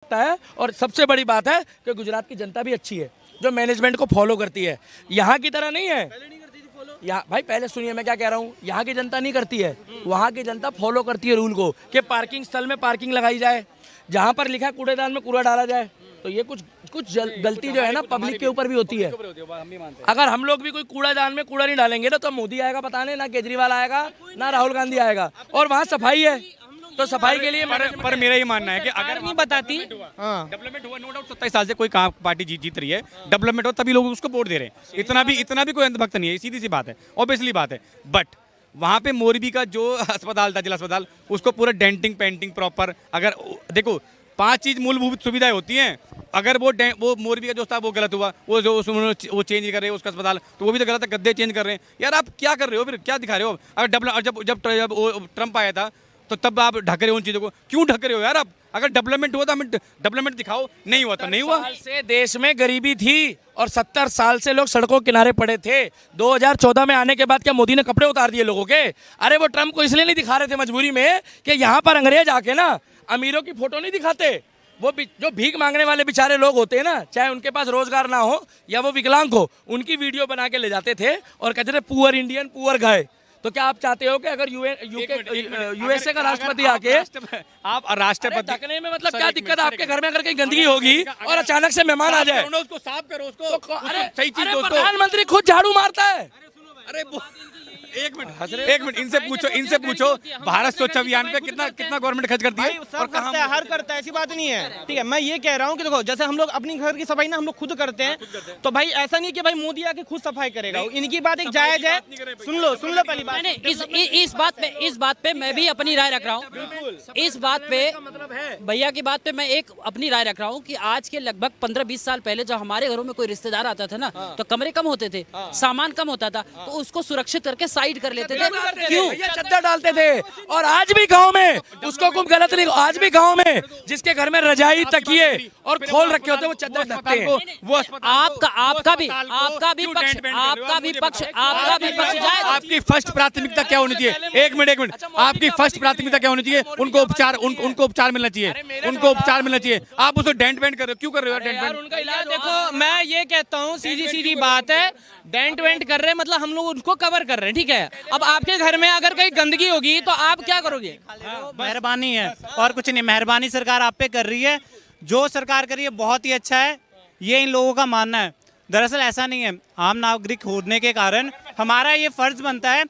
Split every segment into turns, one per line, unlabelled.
है। और सबसे बड़ी बात है कि गुजरात की जनता भी अच्छी है, जो मैनेजमेंट को फॉलो करती है। यहाँ की तरह नहीं है। यहाँ भाई पहले सुनिए मैं क्या कह रहा हूँ, यहाँ की जनता नहीं करती है, वहाँ की जनता फॉलो करती है रूल को कि पार्किंग स्थल में पार्किंग लगाई जाए, जहाँ पर लिखा है कूड़ेदान में कूड़ा डाला जाए। तो ये कुछ गलती जो है ना पब्लिक के ऊपर भी होती है। अगर हम लोग भी कोई कूड़ादान में कूड़ा नहीं डालेंगे ना तो मोदी आएगा बताने, ना केजरीवाल आएगा, ना राहुल गांधी आएगा। और वहाँ सफाई है तो सफाई के लिए
पर मेरा ये मानना है कि अगर
नहीं बताती
डेवलपमेंट हुआ, नो डाउट 27 साल से कोई पार्टी जीत रही है, डेवलपमेंट हो तभी लोग उसको वोट दे रहे हैं। इतना भी कोई अंधभक्त नहीं है, सीधी सी बात है, ऑब्वियसली बात है। बट वहाँ पे मोरबी का जो अस्पताल था, जिला अस्पताल, उसको पूरा डेंटिंग पेंटिंग प्रॉपर, अगर देखो 5 चीज मूलभूत सुविधाएं होती हैं, अगर वो मोरबी का जो था वो गलत हुआ, वो चेंज कर रहे हो उसका अस्पताल, तो वो भी तो गलत है, गद्दे चेंज कर रहे हैं। यार आप क्या कर रहे हो, फिर क्या दिखा रहे हो? अगर जब ट्रम्प आया था तो तब आप ढक रहे हो उन चीज़ों को, क्यों ढक रहे हो यार? आप अगर डेवलपमेंट हुआ तो हमें डेवलपमेंट दिखाओ, नहीं हुआ तो नहीं हुआ।
साल से देश में गरीबी थी और 70 साल से लोग सड़कों किनारे पड़े थे। 2014 में आने के बाद क्या मोदी ने कपड़े उतार दिए लोगों के? अरे वो ट्रम्प को इसलिए नहीं दिखा रहे थे मजबूरी में कि यहाँ पर अंग्रेज आके ना अमीरों की फोटो नहीं दिखाते। वो जो भीख मांगने वाले बेचारे लोग होते हैं ना, चाहे उनके पास रोजगार ना हो या वो विकलांग हो, उनकी वीडियो बना के ले जाते थे और कहते थे पुअर इंडियन पुअर गाय। तो क्या आप चाहते हो कि अगर यूएसए का राष्ट्रपति आके
आप राष्ट्रपति
ढकने में मतलब क्या दिक्कत है? आपके घर में अगर कहीं गंदगी होगी और अचानक से मेहमान आ जाए,
उसको साफ करो, उसको
अरे
सही चीज दो।
प्रधानमंत्री खुद झाड़ू मारता है।
अरे एक मिनट इनसे पूछो भारत स्वच्छ अभियान पे कितना गवर्नमेंट खर्च करती है?
और करता है, हर करता है, ऐसी बात नहीं है। ठीक है, मैं ये कह रहा हूँ कि देखो जैसे हम लोग अपनी घर की सफाई ना हम लोग खुद करते हैं, तो भाई ऐसा नहीं कि भाई मोदी आके खुद सफाई करेगा। इनकी बात एक जायज है। सुन लो पहली बात।
इस बात पे मैं भी अपनी राय रख रहा हूँ। इस बात पे भैया की बात पे मैं एक अपनी राय रख रहा हूँ कि आज के लगभग 15-20 साल पहले जब हमारे घरों में कोई रिश्तेदार आता था ना, तो कमरे कम होते थे, सामान कम होता था, तो उसको सुरक्षित करके साइड कर लेते थे। क्यों?
चद्दर डालते थे। और आज भी गांव में उसको कुछ गलत नहीं, आज भी गांव में जिसके घर में रजाई तकिए और खोल रखे होते हैं वो चद्दर ढकते हैं।
वो आपका भी पक्ष जाए।
आपकी फर्स्ट प्राथमिकता क्या होनी चाहिए? एक मिनट आपकी फर्स्ट प्राथमिकता क्या होनी चाहिए? उनको उपचार मिलना चाहिए, उनको उपचार मिलना चाहिए। आप उसको डेंट वेंट कर रहे हो, क्यों कर रहे हो डेंट वेंट?
उनका इलाज
देखो मैं ये कहता हूँ, सीधी बात है, डेंट वेंट कर रहे हैं मतलब हम लोग उनको कवर कर रहे हैं। ठीक है, अब आपके घर में अगर कहीं गंदगी होगी तो आप क्या करोगे?
मेहरबानी है और कुछ नहीं, मेहरबानी सरकार आप पे कर रही है। जो सरकार कर रही है बहुत ही अच्छा है, ये इन लोगों का मानना है। दरअसल ऐसा नहीं है, आम नागरिक होने के कारण हमारा ये फर्ज बनता है,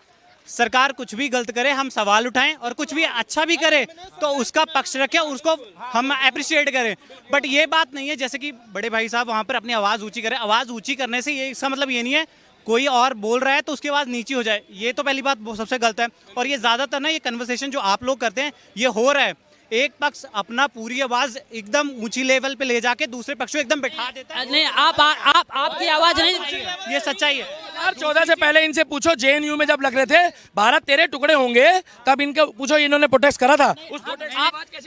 सरकार कुछ भी गलत करे हम सवाल उठाएं, और कुछ भी अच्छा भी करे तो उसका पक्ष रखें, उसको हम अप्रिशिएट करें। बट ये बात नहीं है जैसे कि बड़े भाई साहब वहाँ पर अपनी आवाज़ ऊंची करें। आवाज़ ऊंची करने से ये इसका मतलब ये नहीं है कोई और बोल रहा है तो उसकी आवाज़ नीची हो जाए। ये तो पहली बात सबसे गलत है। और ये ज़्यादातर ना ये कन्वर्सेशन जो आप लोग करते हैं ये हो रहा है, एक पक्ष अपना पूरी आवाज एकदम ऊंची लेवल पे ले जाके दूसरे पक्ष को एकदम बैठा देता है।
नहीं, आपकी आवाज नहीं,
ये सच्चाई है।
2014 से पहले इनसे पूछो, जेएनयू में जब लग रहे थे भारत तेरे टुकड़े होंगे, तब इनके पूछो इन्होंने प्रोटेस्ट करा था। उस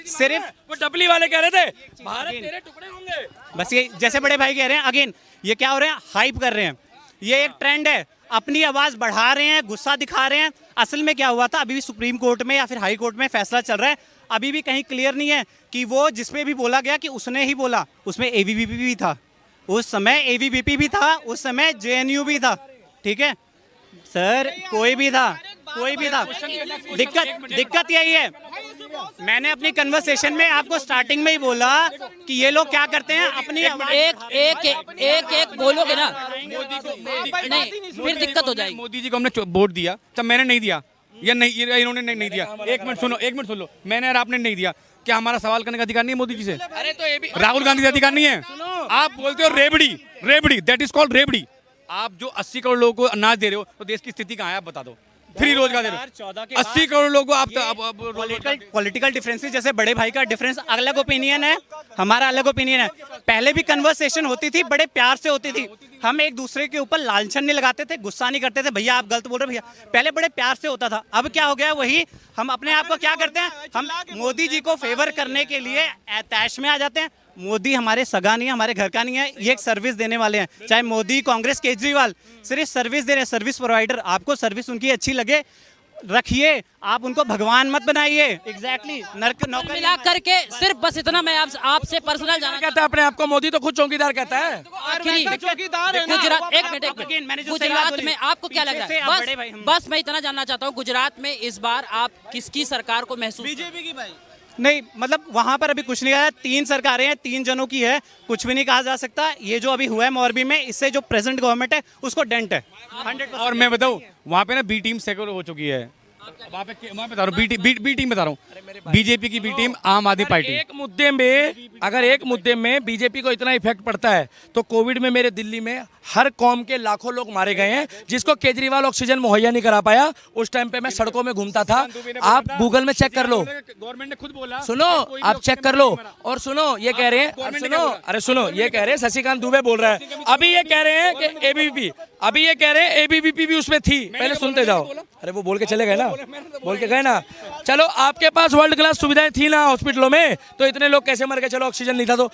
सिर्फ
वो डबली वाले कह रहे थे भारत तेरे टुकड़े होंगे।
बस ये जैसे बड़े भाई कह रहे हैं, अगेन ये क्या हो रहे हैं, हाइप कर रहे हैं। ये एक ट्रेंड है, अपनी आवाज बढ़ा रहे हैं, गुस्सा दिखा रहे हैं। असल में क्या हुआ था, अभी भी सुप्रीम कोर्ट में या फिर हाई कोर्ट में फैसला चल रहा है, अभी भी कहीं क्लियर नहीं है कि वो जिसपे भी बोला गया कि उसने ही बोला, उसमें एबीवीपी भी था, उस समय एबीवीपी भी था, उस समय जेएनयू भी था। ठीक है सर, कोई भी था। दिक्कत यही है, मैंने अपनी कन्वर्सेशन में आपको स्टार्टिंग में ही बोला कि ये लोग क्या करते हैं, अपनी
एक बोलोगे ना नहीं फिर दिक्कत हो जाएगी।
मोदी जी को हमने वोट दिया तब मैंने नहीं दिया, या नहीं इन्होंने नहीं दिया। एक मिनट सुन लो, मैंने और आपने नहीं दिया, क्या हमारा सवाल करने का अधिकार नहीं है मोदी जी से?
अरे तो ये भी
राहुल गांधी का अधिकार नहीं है? आप बोलते हो रेबड़ी, दैट इज कॉल्ड रेबड़ी। आप जो 80 करोड़ लोगों को अनाज दे रहे हो तो देश की स्थिति कहाँ है आप बता दो। फ्री रोजगार दे रहे हो 80 करोड़ लोगों को आप
पॉलिटिकल डिफरेंसेस, जैसे बड़े भाई का डिफरेंस अलग ओपिनियन है, हमारा अलग ओपिनियन है। पहले भी कन्वर्सेशन होती थी, बड़े प्यार से होती थी, हम एक दूसरे के ऊपर लांछन नहीं लगाते थे, गुस्सा नहीं करते थे, भैया आप गलत बोल रहे भैया, पहले बड़े प्यार से होता था। अब क्या हो गया, वही हम अपने आप को क्या करते हैं, हम मोदी जी को फेवर करने के लिए तैश में आ जाते हैं। मोदी हमारे सगा नहीं है, हमारे घर का नहीं है, ये एक सर्विस देने वाले हैं, चाहे मोदी, कांग्रेस, केजरीवाल, सिर्फ सर्विस दे रहे हैं, सर्विस प्रोवाइडर। आपको सर्विस उनकी अच्छी लगे, रखिए, आप उनको भगवान मत बनाइए। एग्जैक्टली नरक नौकर
मिला करके सिर्फ बस इतना मैं आपसे पर्सनल जाना
कहता है अपने आप को मोदी, तो खुद चौकीदार कहता है।
आखिरी
चौकीदार है ना।
गुजरात, एक मिनट
Again, मैंने जो सही बात
गुजरात
बोली,
में आपको क्या लग
पीछे से
रहा
आप
है?
बड़े भाई हम-
बस मैं इतना जानना चाहता हूँ, गुजरात में इस बार आप किसकी सरकार को महसूस
बीजेपी की भाई।
नहीं, मतलब वहां पर अभी कुछ नहीं आया। 3 सरकारें हैं, 3 जनों की है, कुछ भी नहीं कहा जा सकता। ये जो अभी हुआ है मोरबी में, इससे जो प्रेजेंट गवर्नमेंट है उसको डेंट है 100%।
और मैं बताऊं, वहाँ पे ना बी टीम सेक्युलर हो चुकी है। वहाँ बता रहा हूँ, बी टीम बता रहा हूँ, बीजेपी की बी टीम आम आदमी पार्टी।
अगर एक मुद्दे में बीजेपी को इतना इफेक्ट पड़ता है तो कोविड में मेरे दिल्ली में हर कौम के लाखों लोग मारे गए हैं, जिसको केजरीवाल ऑक्सीजन मुहैया नहीं करा पाया। उस टाइम पे मैं सड़कों में घूमता था, आप गूगल में चेक कर लो,
गवर्नमेंट ने खुद बोला,
सुनो आप चेक कर लो। और सुनो ये कह रहे हैं, सुनो ये कह रहे हैं, शशिकांत दुबे बोल रहा है, अभी ये कह रहे हैं कि एबीवीपी, अभी ये कह रहे हैं एबीवीपी भी उसमें थी। पहले सुनते जाओ। अरे वो बोल के चले गए ना, बोल के गए ना। चलो आपके पास वर्ल्ड क्लास सुविधाएं थी ना हॉस्पिटलों में, तो इतने लोग कैसे मर गए? चलो ऑक्सीजन नहीं था तो